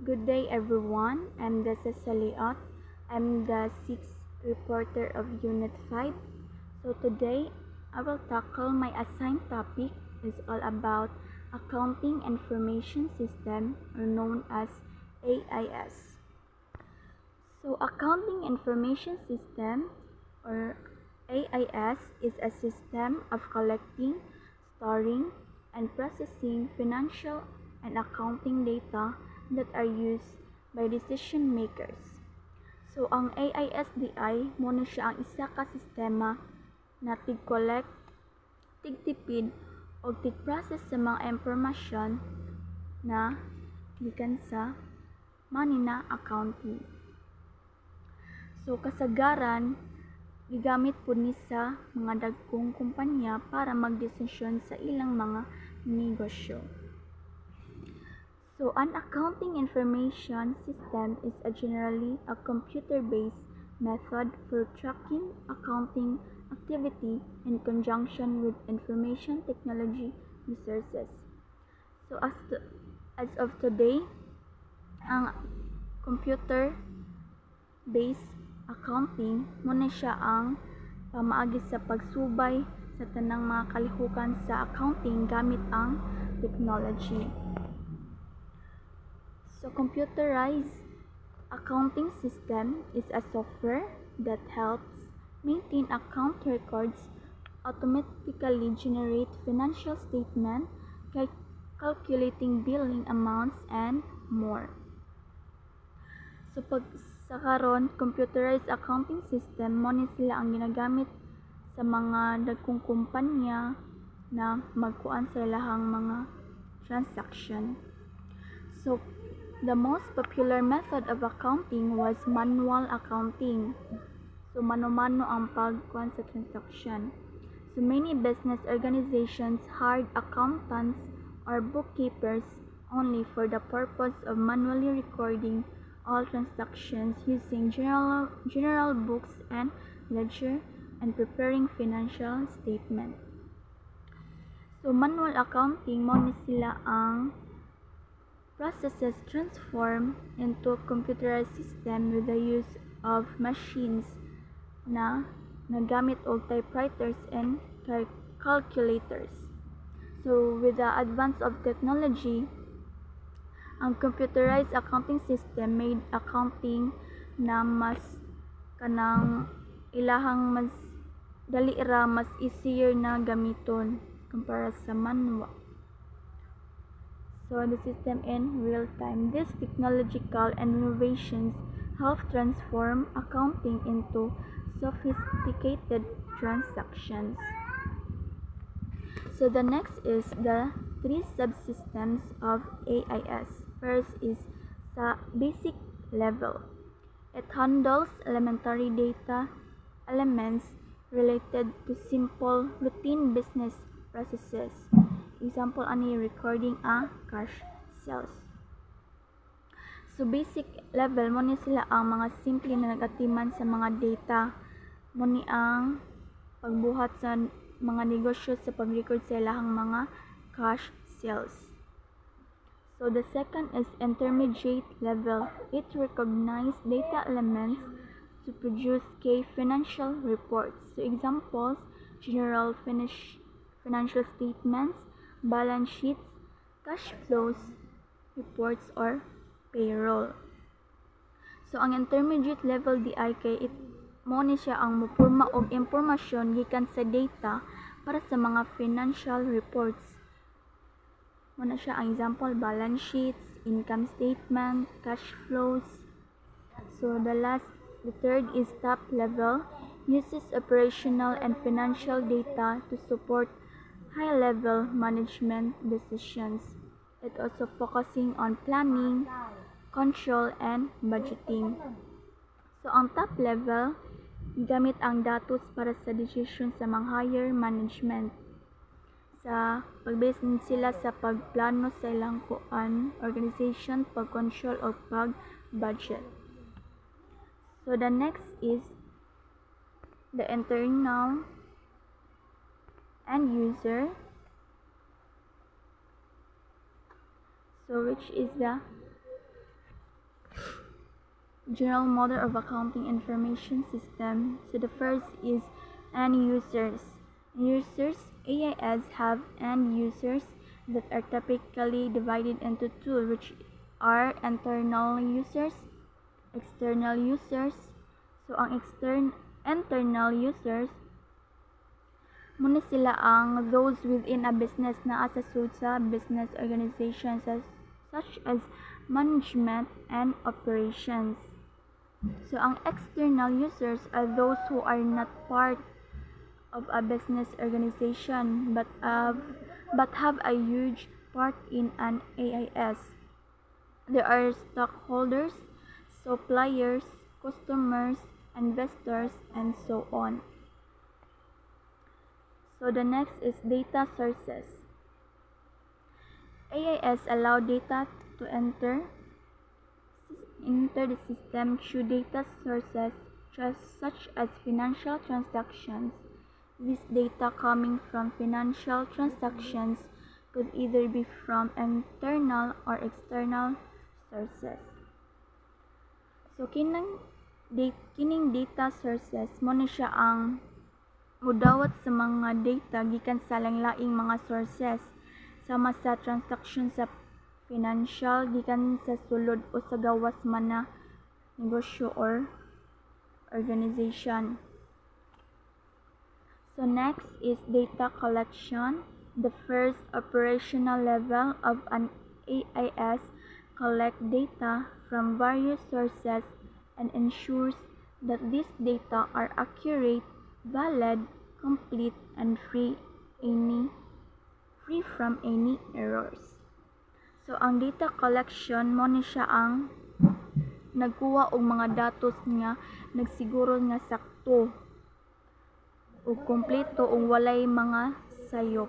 Good day, everyone. I'm the Ceciliot. I'm the sixth reporter of Unit 5. So today, I will tackle my assigned topic is all about Accounting Information System, or known as AIS. So Accounting Information System, or AIS, is a system of collecting, storing, and processing financial and accounting data that are used by decision makers. So ang AISDI mo na siya ang isa ka sistema na tig-collect, tig-tipid o tig-process sa mga impormasyon na gikan sa money na accounting. So kasagaran, gigamit po ni sa mga dagkong kumpanya para magdesisyon sa ilang mga negosyo. So an accounting information system is generally a computer-based method for tracking accounting activity in conjunction with information technology resources. So as of today, ang computer-based accounting muna siya ang pamaagi sa pagsubay sa tanang mga kalihukan sa accounting gamit ang technology. So computerized accounting system is a software that helps maintain account records, automatically generate financial statement, calculating billing amounts, and more. So pag sa karon, computerized accounting system mo ni sila ang ginagamit sa mga dagkong kumpanya na magkuan sa ilahang mga transaction. So the most popular method of accounting was manual accounting. So mano-mano ang pagkuan sa transaction. So many business organizations hired accountants or bookkeepers only for the purpose of manually recording all transactions using general books and ledger and preparing financial statement. So manual accounting mo ni sila ang processes transform into a computerized system with the use of machines na nagamit og typewriters and calculators. So with the advance of technology, ang computerized accounting system made accounting na mas kanang ilahang mas dali ra mas easier na gamiton kumpara sa manual. So the system in real time. These technological innovations help transform accounting into sophisticated transactions. So the next is the three subsystems of AIS. First is sa basic level. It handles elementary data elements related to simple routine business processes. Example ani recording a cash sales. So basic level mo ni sila ang mga simple na nagatiman sa mga data mo ni ang pagbuhat sa mga negosyo sa pag-record sa ilahang mga cash sales. So the second is intermediate level. It recognizes data elements to produce key financial reports. So examples, general financial statements, balance sheets, cash flows, reports, or payroll. So ang intermediate level DI kay mo ni siya ang mupurma og impormasyon gikan sa data para sa mga financial reports. Mo na siya ang example, balance sheets, income statement, cash flows. So the third is top level, uses operational and financial data to support high level management decisions. It also focusing on planning, control, and budgeting. So ang top level, gamit ang datos para sa decision sa mga higher management. Sa pagbase sila sa pagplano sa ilang kuan, organization, pag-control o pag-budget. So the next is the internal end user. So which is the general model of accounting information system. So the first is end users. AIS have end users that are typically divided into two, which are internal users, external users. So ang internal users muna sila ang those within a business na associated sa business organizations such as management and operations. So ang external users are those who are not part of a business organization but have a huge part in an AIS. There are stockholders, suppliers, customers, investors, and so on. So the next is data sources. AIS allow data to enter the system through data sources such as financial transactions. This data coming from financial transactions could either be from internal or external sources. So kining data sources mo na siya ang mudawat sa mga data gikan sa laing mga sources sama sa transaction sa financial gikan sa sulod o sa gawas man na negosyo or organization. So next is data collection. The first operational level of an AIS collect data from various sources and ensures that these data are accurate, valid, complete, and free from any errors. So ang data collection mo ni siya ang nagkuha og mga datos nga nagsiguro nga sakto ug kompleto ug walay mga sayop.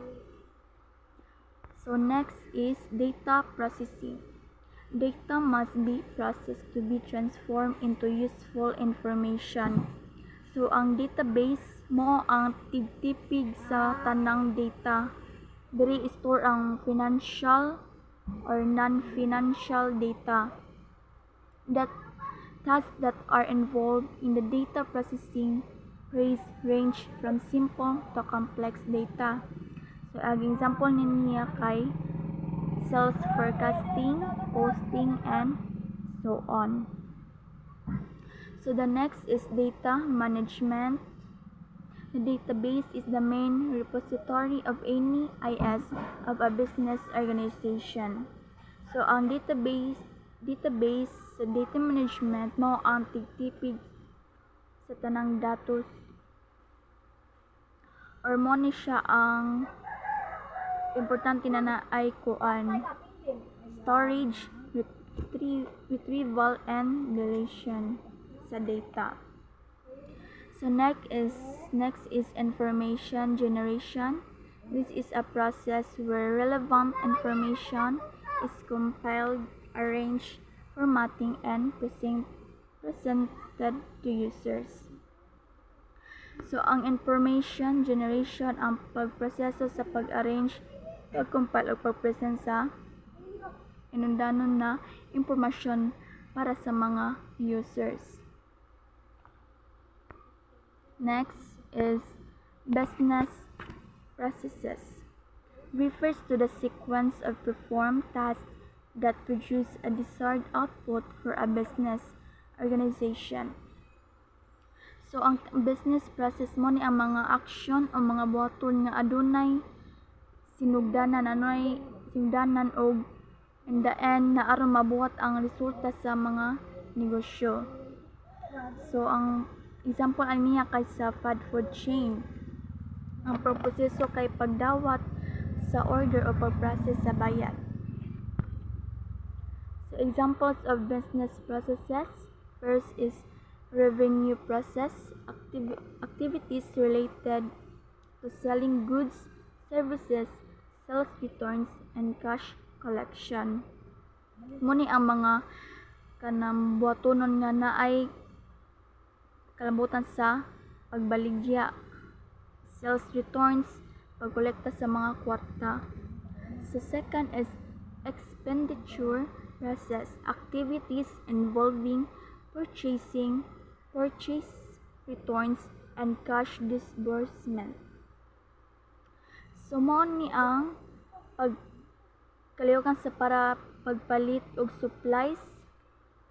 So next is data processing. Data must be processed to be transformed into useful information. So ang database mo ang tigtipig sa tanang data. Diri store ang financial or non-financial data. That tasks that are involved in the data processing range from simple to complex data. So ang example niya kay sales forecasting, posting, and so on. So the next is data management. The database is the main repository of any IS of a business organization. So ang database sa data management mao ang tigtipig sa tanang datos or mo ni siya ang importante na ay kuan storage, retrieval, and deletion sa data. So next is information generation. This is a process where relevant information is compiled, arranged, formatting, and presented to users. So ang information generation ang pagproseso sa pag-arrange, pag-compile o pag-present sa inundanon na impormasyon para sa mga users. Next is business processes. Refers to the sequence of performed tasks that produce a desired output for a business organization. So ang business process mo ni ang mga action o mga buhaton nga adunay sinugdanan og in the end na aron mabuhat ang resulta sa mga negosyo. So ang example aniya kay sa food chain. Ang proseso kay pagdawat sa order o pag-process sa bayad. So examples of business processes. First is revenue process, activities related to selling goods, services, sales returns, and cash collection. Muni ang mga kanang buhatonon nga naay kalambutan sa pagbaligya, sales returns, pagkolekta sa mga kwarta. So second is expenditure process, activities involving purchase returns, and cash disbursement. So mao ni ang pagkalihukan sa para pagpalit og supplies,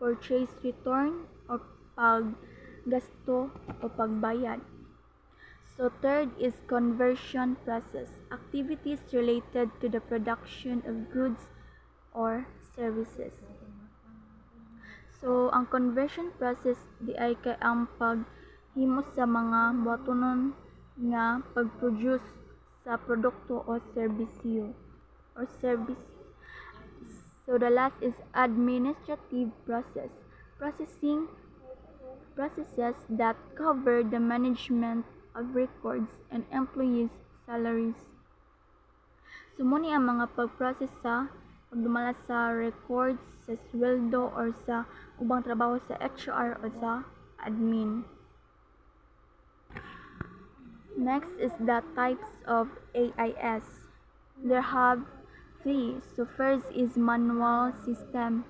purchase return, o paggasto o pagbayad. So third is conversion process, activities related to the production of goods or services. So ang conversion process di ay kay ang paghimo sa mga buhatonon nga pag-produce sa produkto o serbisyo or service. So the last is administrative processes that cover the management of records and employees' salaries. So mo ni ang mga pag-process sa pagdumala sa records, sa sweldo or sa ubang trabaho sa HR o sa admin. Next is the types of AIS. There have three. So first is manual system.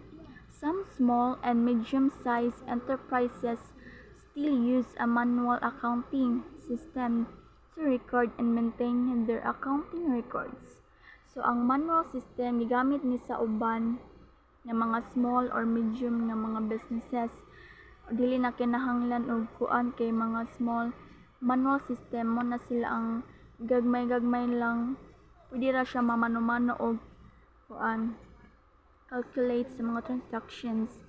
Some small and medium-sized enterprises still use a manual accounting system to record and maintain their accounting records. So ang manual system gigamit ni sa uban nga mga small or medium nga mga businesses. Dili na kinahanglan og kuan kay mga small manual system mo na sila ang gagmay lang, pwede ra siya mamano-mano og kuan calculate sa mga transactions.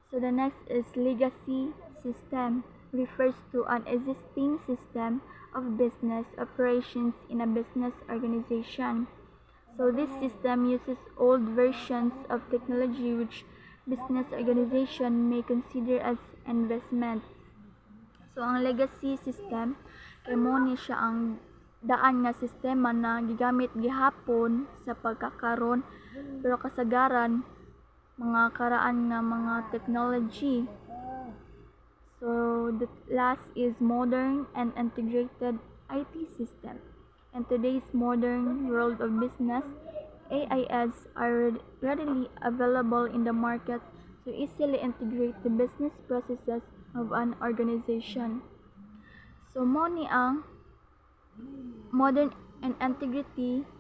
So the next is legacy system, refers to an existing system of business operations in a business organization. So this system uses old versions of technology which business organization may consider as investment. So ang legacy system kay mo ni siya ang daan nga sistema na gigamit gihapon sa pagkakaron pero kasagaran mga karaan nga mga technology. So the last is modern and integrated IT system. In today's modern world of business, AIS are readily available in the market to easily integrate the business processes of an organization. So mo ni ang modern and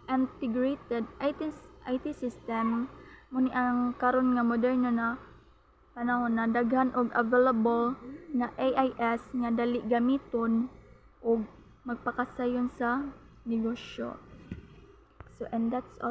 integrated IT system mo ni ang karon nga moderno na panahon na daghan og available nga AIS nga dali gamiton og magpakasayon sa negosyo. So and that's all.